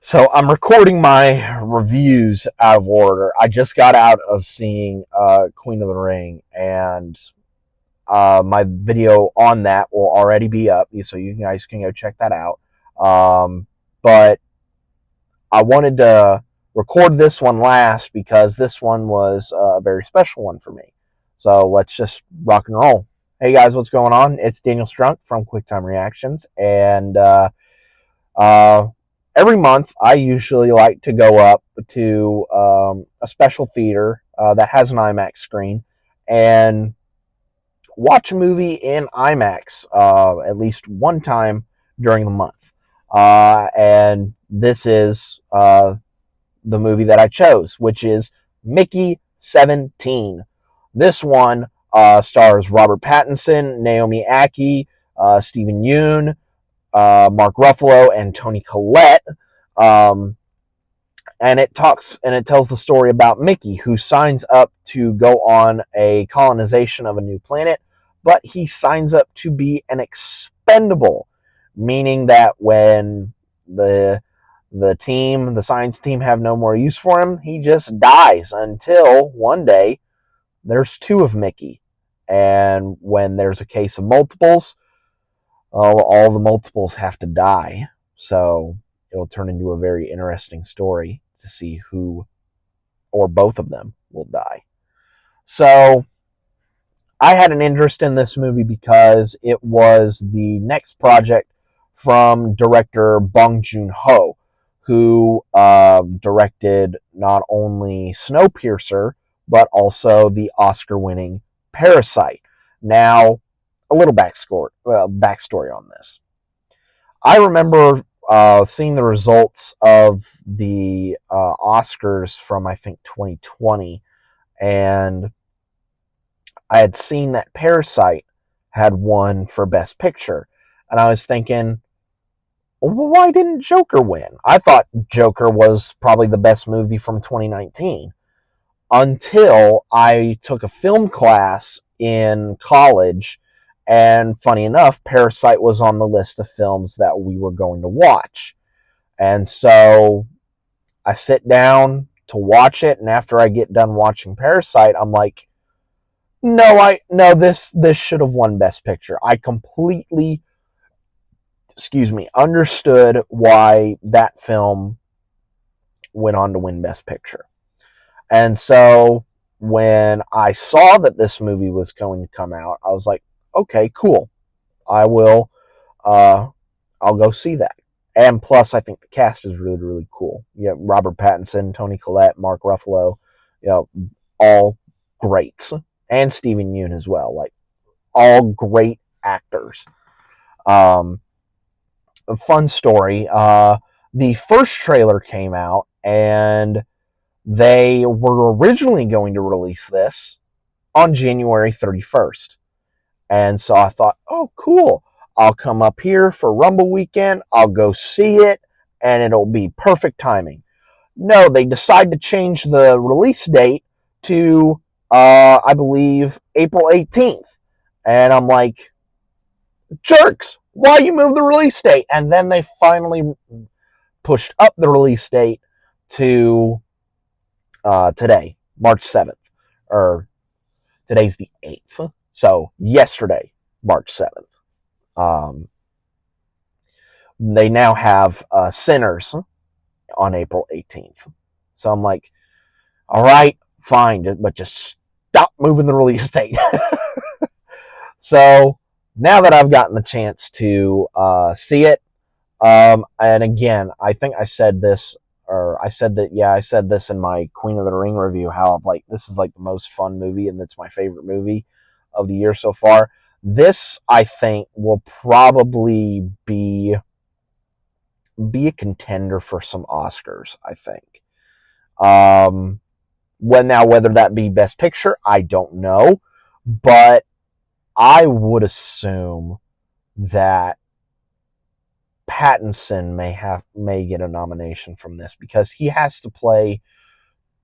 So I'm recording my reviews out of order. I just got out of seeing Queen of the Ring, and my video on that will already be up, so you guys can go check that out. But I wanted to record this one last because this one was a very special one for me. So let's just rock and roll. Hey guys, what's going on? It's Daniel Strunk from QuickTime Reactions, and uh, every month, I usually like to go up to a special theater that has an IMAX screen and watch a movie in IMAX at least one time during the month. And this is the movie that I chose, which is Mickey 17. This one stars Robert Pattinson, Naomi Ackie, Stephen Yeun, Mark Ruffalo, and Toni Collette. Um, and it tells the story about Mickey, who signs up to go on a colonization of a new planet, but he signs up to be an expendable, meaning that when the science team have no more use for him, he just dies until one day there's two of Mickey. And when there's a case of multiples, all the multiples have to die. So it'll turn into a very interesting story to see who or both of them will die. So I had an interest in this movie because it was the next project from director Bong Joon-ho, who directed not only Snowpiercer, but also the Oscar-winning Parasite. Now, a little backstory on this. I remember seeing the results of the Oscars from, I think, 2020, and I had seen that Parasite had won for Best Picture, and I was thinking, well, why didn't Joker win? I thought Joker was probably the best movie from 2019 until I took a film class in college, and funny enough, Parasite was on the list of films that we were going to watch. And so I sit down to watch it, and after I get done watching Parasite, I'm like, no, this should have won Best Picture. I completely, understood why that film went on to win Best Picture. And so when I saw that this movie was going to come out, I was like, okay, cool. I will I'll go see that. And plus, I think the cast is really, really cool. You have Robert Pattinson, Toni Collette, Mark Ruffalo, all greats. And Stephen Yeun as well. Like, all great actors. A fun story. The first trailer came out, and they were originally going to release this on January 31st. And so I thought, oh, cool. I'll come up here for Rumble Weekend. I'll go see it, and it'll be perfect timing. No, they decide to change the release date to, I believe, April 18th. And I'm like, jerks, why you move the release date? And then they finally pushed up the release date to today, March 7th. Or today's the 8th. So yesterday, March 7th. They now have Sinners on April 18th. So I'm like, all right, fine, but just stop moving the release date. So now that I've gotten the chance to see it, and again, I think I said this, or I said this in my Queen of the Ring review, how like this is like the most fun movie, and it's my favorite movie of the year so far. This, I think, will probably be a contender for some Oscars, I think. Whether that be Best Picture, I don't know, but I would assume that Pattinson may get a nomination from this because he has to play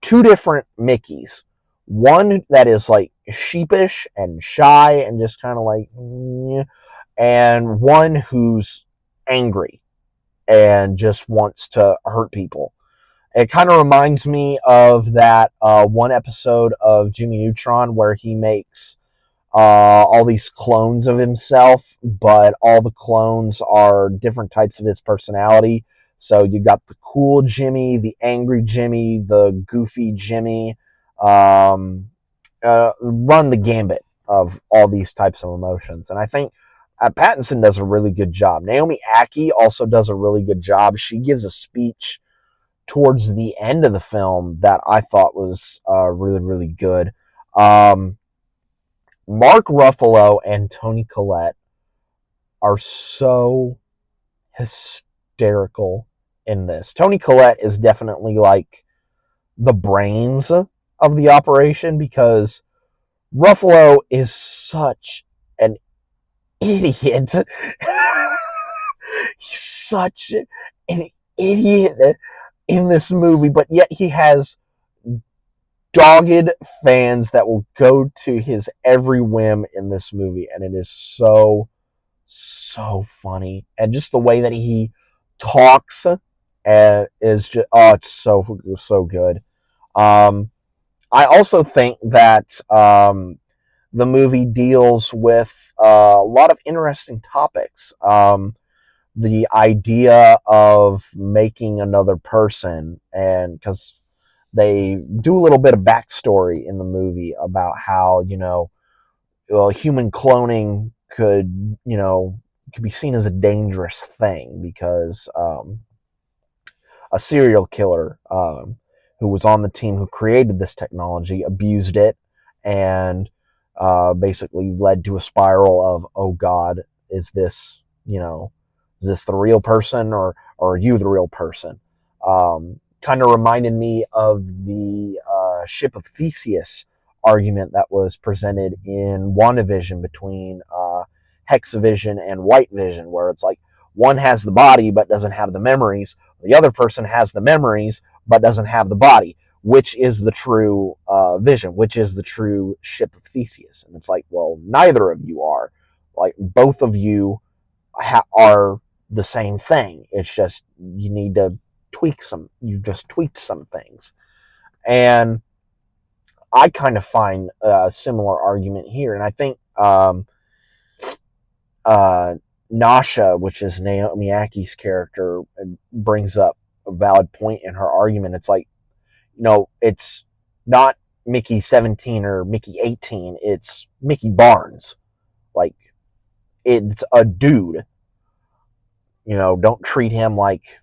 two different Mickeys. One that is like sheepish and shy and just kind of like, and one who's angry and just wants to hurt people. It kind of reminds me of that one episode of Jimmy Neutron where he makes all these clones of himself, but all the clones are different types of his personality. So you got the cool Jimmy, the angry Jimmy, the goofy Jimmy. Run the gambit of all these types of emotions. And I think Pattinson does a really good job. Naomi Ackie also does a really good job. She gives a speech towards the end of the film that I thought was really, really good. Mark Ruffalo and Toni Collette are so hysterical in this. Toni Collette is definitely like the brains of the operation because Ruffalo is such an idiot. He's such an idiot in this movie, but yet he has dogged fans that will go to his every whim in this movie, and it is so funny, and just the way that he talks is just it's so good. I also think that the movie deals with a lot of interesting topics. The idea of making another person, and because they do a little bit of backstory in the movie about how human cloning could be seen as a dangerous thing because a serial killer who was on the team who created this technology abused it and basically led to a spiral of, oh God, is this the real person, or are you the real person? Kind of reminded me of the ship of Theseus argument that was presented in WandaVision between Hexavision and White Vision, where it's like one has the body but doesn't have the memories, the other person has the memories but doesn't have the body. Which is the true Vision? Which is the true ship of Theseus? And it's like, well, neither of you are. Like, both of you are the same thing. It's just you need to you just tweaked some things. And I kind of find a similar argument here. And I think Nasha, which is Naomi Ackie's character, brings up a valid point in her argument. It's like, it's not Mickey 17 or Mickey 18. It's Mickey Barnes. Like, it's a dude. Don't treat him like,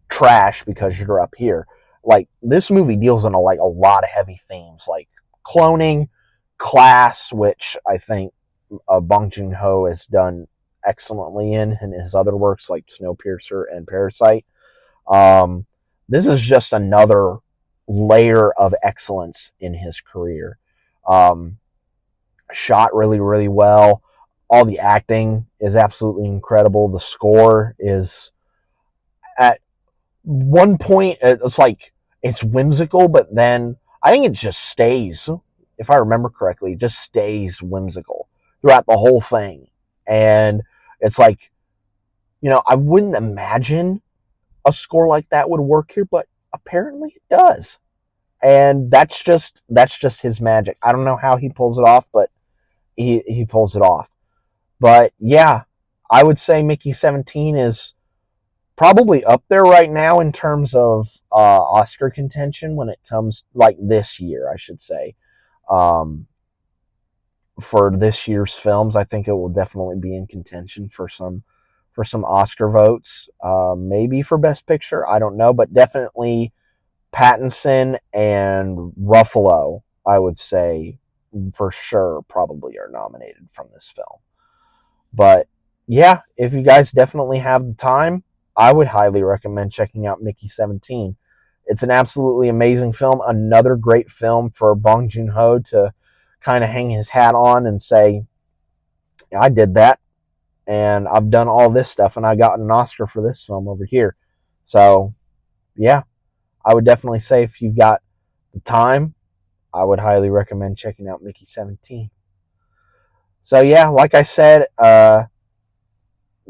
trash because you're up here. Like, this movie deals in a lot of heavy themes, like cloning, class, which I think Bong Joon-ho has done excellently in his other works like Snowpiercer and Parasite. This is just another layer of excellence in his career. Shot really, really well. All the acting is absolutely incredible. The score is, at one point, it's like it's whimsical, but then I think it just stays, if I remember correctly, it just stays whimsical throughout the whole thing. And it's like, I wouldn't imagine a score like that would work here, but apparently it does. And that's just his magic. I don't know how he pulls it off, but he pulls it off. But yeah, I would say Mickey 17 is probably up there right now in terms of Oscar contention when it comes, like, this year, I should say. For this year's films, I think it will definitely be in contention for some Oscar votes. Maybe for Best Picture, I don't know, but definitely Pattinson and Ruffalo, I would say, for sure, probably are nominated from this film. But yeah, if you guys definitely have the time, I would highly recommend checking out Mickey 17. It's an absolutely amazing film. Another great film for Bong Joon-ho to kind of hang his hat on and say, I did that, and I've done all this stuff, and I got an Oscar for this film over here. So, yeah, I would definitely say if you've got the time, I would highly recommend checking out Mickey 17. So, yeah, like I said,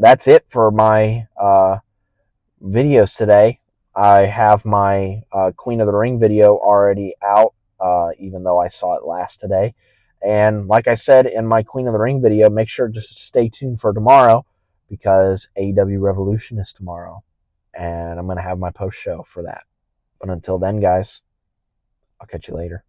that's it for my videos today. I have my Queen of the Ring video already out, even though I saw it last today. And like I said in my Queen of the Ring video, make sure to stay tuned for tomorrow because AEW Revolution is tomorrow. And I'm going to have my post show for that. But until then, guys, I'll catch you later.